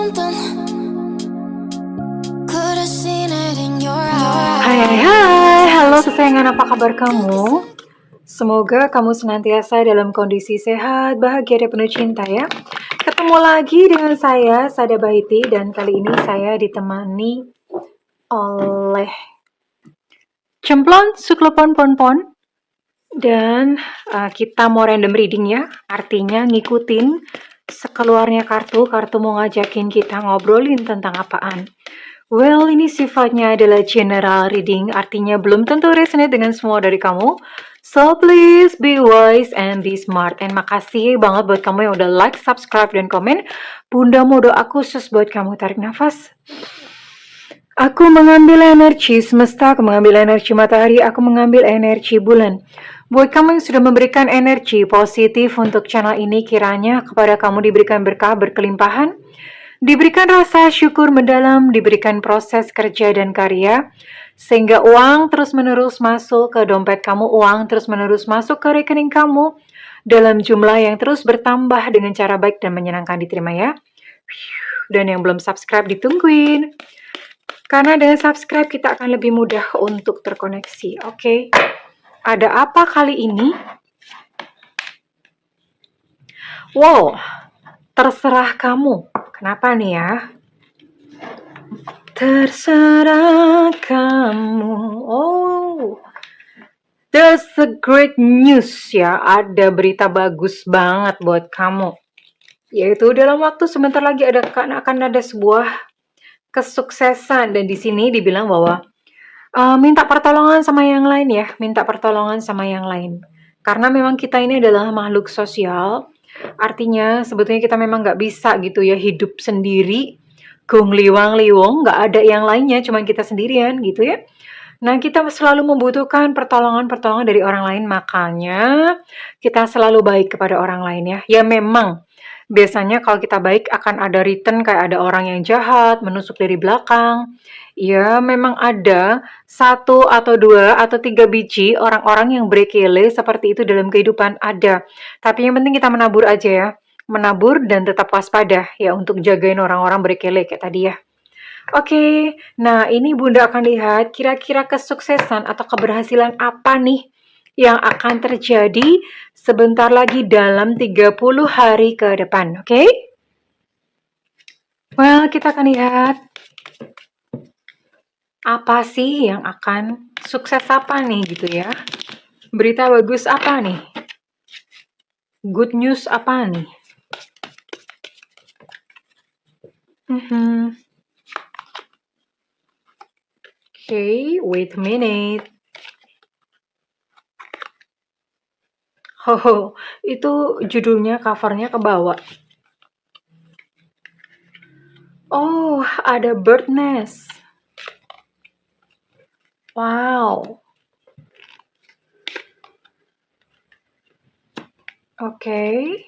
something. Could have seen it in your Hai eyes. halo kesayangan, apa kabar kamu? Semoga kamu senantiasa dalam kondisi sehat, bahagia, dan penuh cinta ya. Ketemu lagi dengan saya, Sada Bahiti, dan kali ini saya ditemani oleh Cemplon Suklepon Ponpon. Dan kita mau random reading ya, artinya ngikutin sekeluarnya kartu mau ngajakin kita ngobrolin tentang apaan. Well, ini sifatnya adalah general reading, artinya belum tentu resonate dengan semua dari kamu. So please be wise and be smart. And makasih banget buat kamu yang udah like, subscribe, dan komen. Bunda mau doa khusus buat kamu. Tarik nafas. Aku mengambil energi semesta, aku mengambil energi matahari, aku mengambil energi bulan. Buat kamu yang sudah memberikan energi positif untuk channel ini, kiranya kepada kamu diberikan berkah berkelimpahan, diberikan rasa syukur mendalam, diberikan proses kerja dan karya, sehingga uang terus-menerus masuk ke dompet kamu, uang terus-menerus masuk ke rekening kamu, dalam jumlah yang terus bertambah dengan cara baik dan menyenangkan. Diterima ya. Dan yang belum subscribe ditungguin. Karena dengan subscribe kita akan lebih mudah untuk terkoneksi. Oke. Ada apa kali ini? Wow, terserah kamu. Kenapa nih ya? Terserah kamu. Oh, there's a great news ya. Ada berita bagus banget buat kamu. Yaitu dalam waktu sebentar lagi akan ada sebuah kesuksesan, dan di sini dibilang bahwa minta pertolongan sama yang lain ya, minta pertolongan sama yang lain. Karena memang kita ini adalah makhluk sosial, artinya sebetulnya kita memang nggak bisa gitu ya hidup sendiri, gong liwang liwong, nggak ada yang lainnya, cuma kita sendirian gitu ya. Nah, kita selalu membutuhkan pertolongan dari orang lain, makanya kita selalu baik kepada orang lain ya. Ya memang, biasanya kalau kita baik akan ada return, kayak ada orang yang jahat, menusuk dari belakang. Ya, memang ada 1 atau 2 atau 3 biji orang-orang yang berkele seperti itu dalam kehidupan, ada. Tapi yang penting kita menabur aja ya. Menabur dan tetap waspada ya untuk jagain orang-orang berkele kayak tadi ya. Oke, nah ini Bunda akan lihat kira-kira kesuksesan atau keberhasilan apa nih yang akan terjadi sebentar lagi dalam 30 hari ke depan, oke? Well, kita akan lihat apa sih yang akan sukses apa nih gitu ya. Berita bagus apa nih? Good news apa nih? Okay, wait a minute. Oh, itu judulnya, covernya ke bawah. Oh, ada bird nest. Wow. Oke.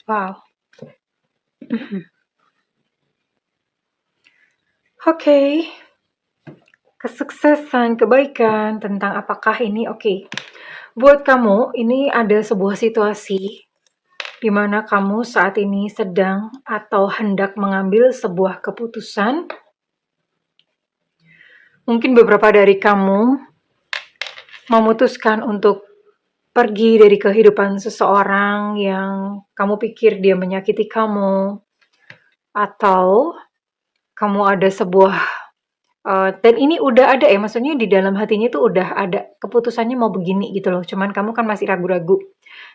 Wow. Oke. Kesuksesan, kebaikan, tentang apakah ini? Oke. Buat kamu, ini ada sebuah situasi di mana kamu saat ini sedang atau hendak mengambil sebuah keputusan. Mungkin beberapa dari kamu memutuskan untuk pergi dari kehidupan seseorang yang kamu pikir dia menyakiti kamu, atau kamu ada sebuah dan ini udah ada ya, maksudnya di dalam hatinya tuh udah ada keputusannya mau begini gitu loh, cuman kamu kan masih ragu-ragu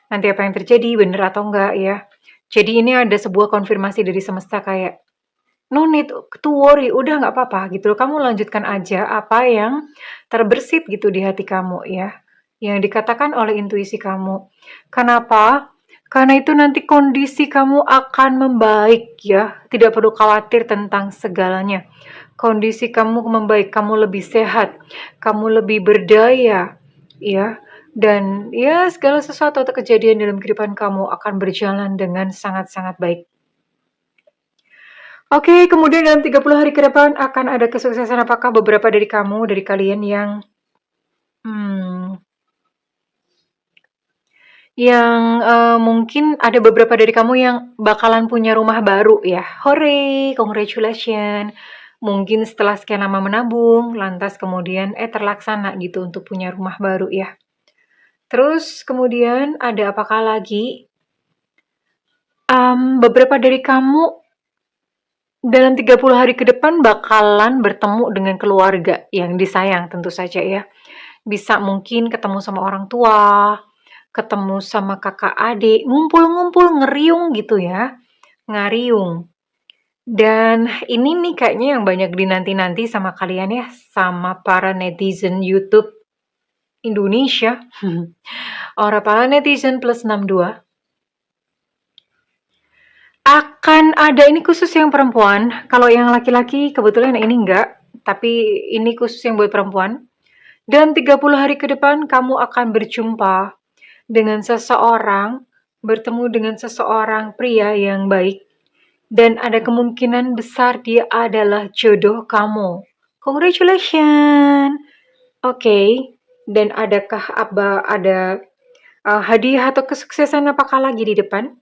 nanti apa yang terjadi, bener atau enggak ya. Jadi ini ada sebuah konfirmasi dari semesta kayak, no need to worry, udah nggak apa-apa gitu loh, kamu lanjutkan aja apa yang terbersit gitu di hati kamu ya, yang dikatakan oleh intuisi kamu. Kenapa? Karena itu nanti kondisi kamu akan membaik ya, tidak perlu khawatir tentang segalanya. Kondisi kamu membaik, kamu lebih sehat, kamu lebih berdaya, ya. Dan ya segala sesuatu atau kejadian dalam kehidupan kamu akan berjalan dengan sangat-sangat baik. Oke, kemudian dalam 30 hari ke depan akan ada kesuksesan. Apakah beberapa dari kamu, dari kalian yang mungkin ada beberapa dari kamu yang bakalan punya rumah baru ya. Hore, congratulations. Mungkin setelah sekian lama menabung, lantas kemudian terlaksana gitu untuk punya rumah baru ya. Terus kemudian ada apakah lagi? Beberapa dari kamu dalam 30 hari ke depan bakalan bertemu dengan keluarga yang disayang tentu saja ya. Bisa mungkin ketemu sama orang tua, ketemu sama kakak adik, ngumpul-ngumpul ngeriung gitu ya, ngariung. Dan ini nih kayaknya yang banyak dinanti-nanti sama kalian ya, sama para netizen YouTube Indonesia. Orang para netizen plus 62. Akan ada ini khusus yang perempuan, kalau yang laki-laki kebetulan ini enggak, tapi ini khusus yang buat perempuan. Dalam 30 hari ke depan kamu akan berjumpa dengan seseorang, bertemu dengan seseorang pria yang baik, dan ada kemungkinan besar dia adalah jodoh kamu. Congratulations! Oke, dan adakah ada hadiah atau kesuksesan apakah lagi di depan?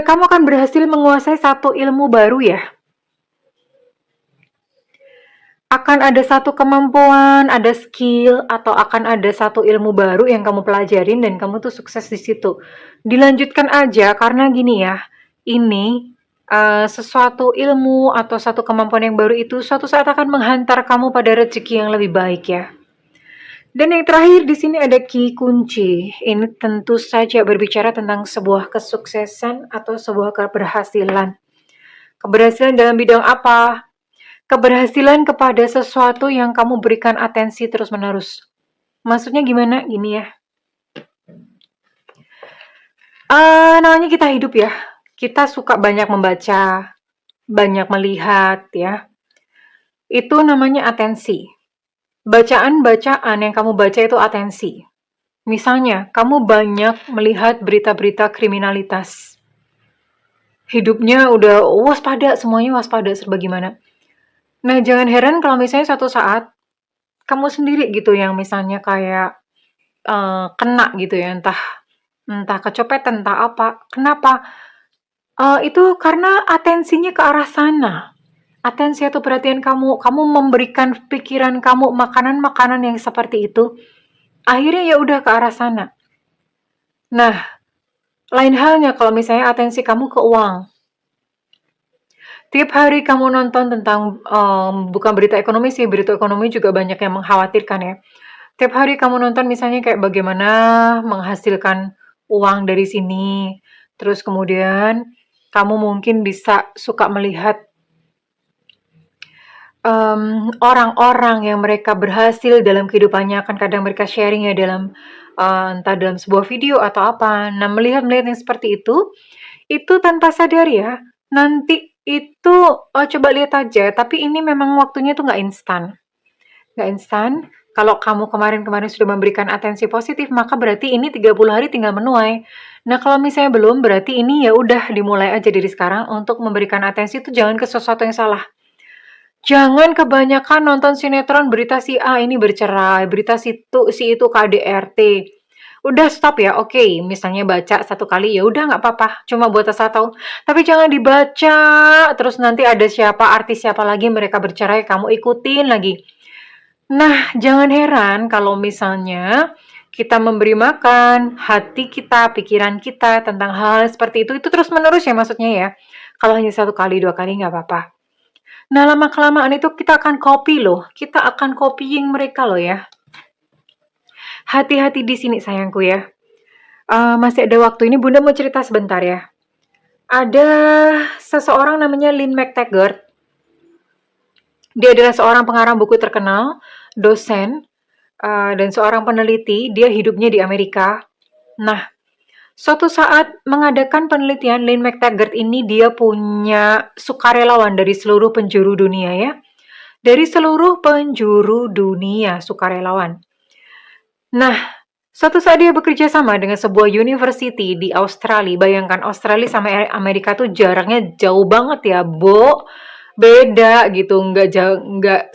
Kamu akan berhasil menguasai satu ilmu baru ya. Akan ada satu kemampuan, ada skill, atau akan ada satu ilmu baru yang kamu pelajarin dan kamu tuh sukses di situ. Dilanjutkan aja karena gini ya, ini sesuatu ilmu atau satu kemampuan yang baru itu suatu saat akan menghantar kamu pada rezeki yang lebih baik ya. Dan yang terakhir di sini ada key kunci. Ini tentu saja berbicara tentang sebuah kesuksesan atau sebuah keberhasilan. Keberhasilan dalam bidang apa? Keberhasilan kepada sesuatu yang kamu berikan atensi terus-menerus. Maksudnya gimana? Gini ya. Namanya kita hidup ya. Kita suka banyak membaca, banyak melihat ya. Itu namanya atensi. Bacaan-bacaan yang kamu baca itu atensi. Misalnya, kamu banyak melihat berita-berita kriminalitas. Hidupnya udah waspada, semuanya waspada, serba gimana. Nah, jangan heran kalau misalnya suatu saat kamu sendiri gitu yang misalnya kayak kena gitu ya, entah kecopetan, entah apa. Kenapa? Itu karena atensinya ke arah sana. Atensi atau perhatian kamu memberikan pikiran kamu makanan-makanan yang seperti itu, akhirnya ya udah ke arah sana. Nah, lain halnya kalau misalnya atensi kamu ke uang. Tiap hari kamu nonton tentang, bukan berita ekonomi sih, berita ekonomi juga banyak yang mengkhawatirkan ya. Tiap hari kamu nonton misalnya kayak bagaimana menghasilkan uang dari sini, terus kemudian kamu mungkin bisa suka melihat orang-orang yang mereka berhasil dalam kehidupannya, kan kadang mereka sharing ya dalam entah dalam sebuah video atau apa. Nah, melihat-melihat yang seperti itu tanpa sadar ya, nanti itu coba lihat aja, tapi ini memang waktunya tuh nggak instan. Nggak instan. Kalau kamu kemarin-kemarin sudah memberikan atensi positif, maka berarti ini 30 hari tinggal menuai. Nah, kalau misalnya belum, berarti ini ya udah dimulai aja dari sekarang untuk memberikan atensi itu jangan ke sesuatu yang salah. Jangan kebanyakan nonton sinetron berita si A ini bercerai, berita si itu KDRT. Udah stop ya, oke. Misalnya baca satu kali ya udah nggak apa-apa, cuma buat asal tahu. Tapi jangan dibaca terus nanti ada siapa artis siapa lagi mereka bercerai kamu ikutin lagi. Nah, jangan heran kalau misalnya kita memberi makan hati kita, pikiran kita tentang hal seperti itu terus-menerus ya maksudnya ya. Kalau hanya satu kali, dua kali nggak apa-apa. Nah, lama-kelamaan itu kita akan copy loh. Kita akan copying mereka loh ya. Hati-hati di sini sayangku ya. Masih ada waktu ini Bunda mau cerita sebentar ya. Ada seseorang namanya Lynn McTaggart. Dia adalah seorang pengarang buku terkenal, dosen, dan seorang peneliti. Dia hidupnya di Amerika. Nah, suatu saat mengadakan penelitian, Lynn McTaggart ini dia punya sukarelawan dari seluruh penjuru dunia ya. Dari seluruh penjuru dunia sukarelawan. Nah, suatu saat dia bekerja sama dengan sebuah university di Australia. Bayangkan Australia sama Amerika tuh jaraknya jauh banget ya, Bo. beda gitu, nggak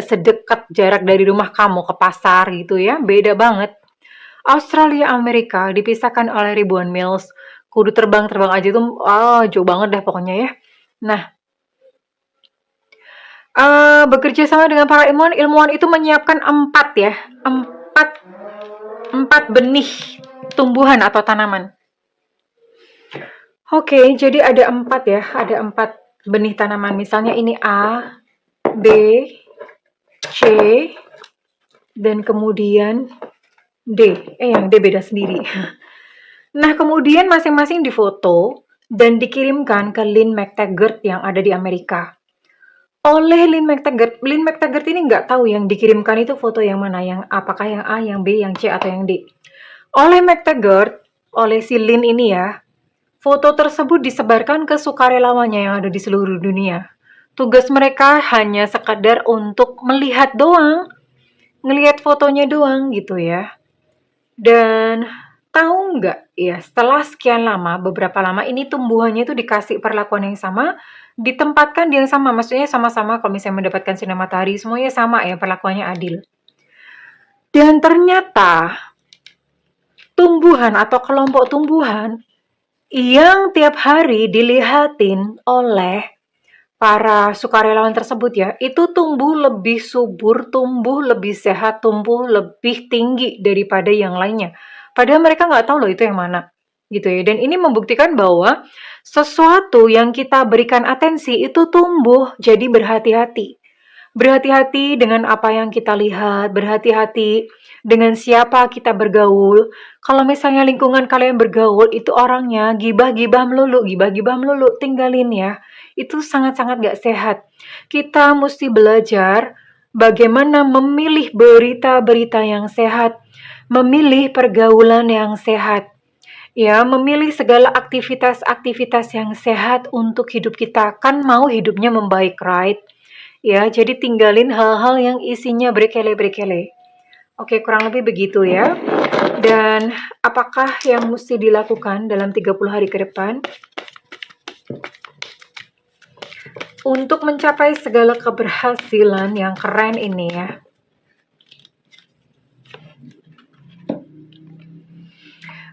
sedekat jarak dari rumah kamu ke pasar gitu ya, beda banget. Australia, Amerika dipisahkan oleh ribuan miles. Kudu terbang-terbang aja tuh, jauh banget dah pokoknya ya. Nah, bekerja sama dengan para ilmuwan, ilmuwan itu menyiapkan empat, empat benih tumbuhan atau tanaman. Oke, jadi ada empat benih tanaman. Misalnya ini A, B, C, dan kemudian D. Yang D beda sendiri. Nah, kemudian masing-masing difoto dan dikirimkan ke Lynn McTaggart yang ada di Amerika. Oleh Lynn McTaggart ini nggak tahu yang dikirimkan itu foto yang mana, apakah yang A, yang B, yang C, atau yang D. Oleh McTaggart, oleh si Lynn ini ya, foto tersebut disebarkan ke sukarelawannya yang ada di seluruh dunia. Tugas mereka hanya sekadar untuk melihat doang, ngelihat fotonya doang gitu ya. Dan tahu nggak ya, setelah sekian lama, beberapa lama ini tumbuhannya itu dikasih perlakuan yang sama, ditempatkan yang sama, maksudnya sama-sama kalau misalnya mendapatkan sinar matahari, semuanya sama ya, perlakuannya adil. Dan ternyata tumbuhan atau kelompok tumbuhan yang tiap hari dilihatin oleh para sukarelawan tersebut ya, itu tumbuh lebih subur, tumbuh lebih sehat, tumbuh lebih tinggi daripada yang lainnya. Padahal mereka nggak tahu loh itu yang mana, gitu ya. Dan ini membuktikan bahwa sesuatu yang kita berikan atensi itu tumbuh, jadi berhati-hati. Berhati-hati dengan apa yang kita lihat, berhati-hati dengan siapa kita bergaul. Kalau misalnya lingkungan kalian bergaul, itu orangnya gibah-gibah melulu, tinggalin ya. Itu sangat-sangat gak sehat. Kita mesti belajar bagaimana memilih berita-berita yang sehat, memilih pergaulan yang sehat. Ya, memilih segala aktivitas-aktivitas yang sehat untuk hidup kita. Kan mau hidupnya membaik, right? Ya, jadi tinggalin hal-hal yang isinya berkele-berkele. Oke, kurang lebih begitu ya. Dan apakah yang mesti dilakukan dalam 30 hari ke depan? Untuk mencapai segala keberhasilan yang keren ini ya.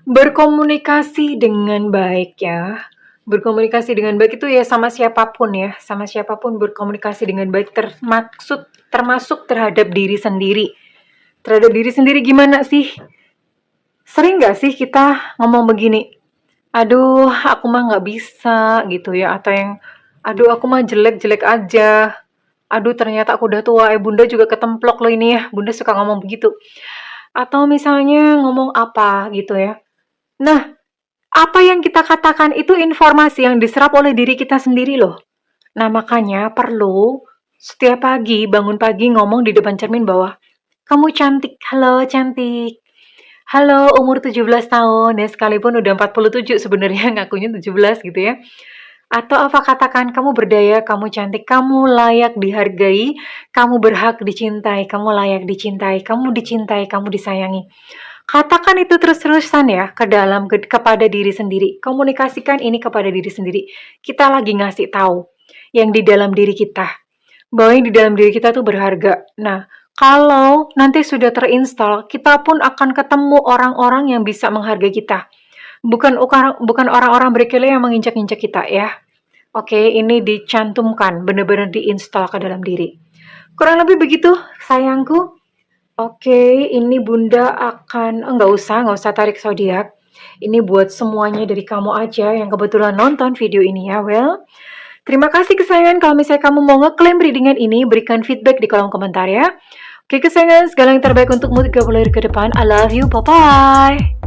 Berkomunikasi dengan baik ya. Berkomunikasi dengan baik itu ya sama siapapun ya. Sama siapapun berkomunikasi dengan baik termasuk terhadap diri sendiri. Terhadap diri sendiri gimana sih? Sering gak sih kita ngomong begini? Aduh, aku mah gak bisa gitu ya. Atau yang, aduh aku mah jelek-jelek aja. Aduh ternyata aku udah tua, bunda juga ketemplok loh ini ya. Bunda suka ngomong begitu. Atau misalnya ngomong apa gitu ya. Nah, apa yang kita katakan itu informasi yang diserap oleh diri kita sendiri loh. Nah, makanya perlu setiap pagi, bangun pagi ngomong di depan cermin bahwa kamu cantik, halo cantik. Halo, umur 17 tahun, ya sekalipun udah 47 sebenarnya ngakunya 17 gitu ya. Atau apa katakan, kamu berdaya, kamu cantik, kamu layak dihargai, kamu berhak dicintai, kamu layak dicintai, kamu dicintai, kamu disayangi. Katakan itu terus-terusan ya kepada diri sendiri. Komunikasikan ini kepada diri sendiri. Kita lagi ngasih tahu yang di dalam diri kita. Bahwa yang di dalam diri kita tuh berharga. Nah, kalau nanti sudah terinstall, kita pun akan ketemu orang-orang yang bisa menghargai kita. Bukan orang-orang berkele yang menginjak-injak kita ya. Oke, ini dicantumkan, benar-benar diinstal ke dalam diri. Kurang lebih begitu, sayangku. Oke, ini Bunda akan nggak usah tarik zodiak. Ini buat semuanya dari kamu aja yang kebetulan nonton video ini ya. Well, terima kasih kesayangan. Kalau misalnya kamu mau ngeklaim readingan ini, berikan feedback di kolom komentar ya. Oke kesayangan, segala yang terbaik untukmu 30 hari ke depan. I love you, bye-bye.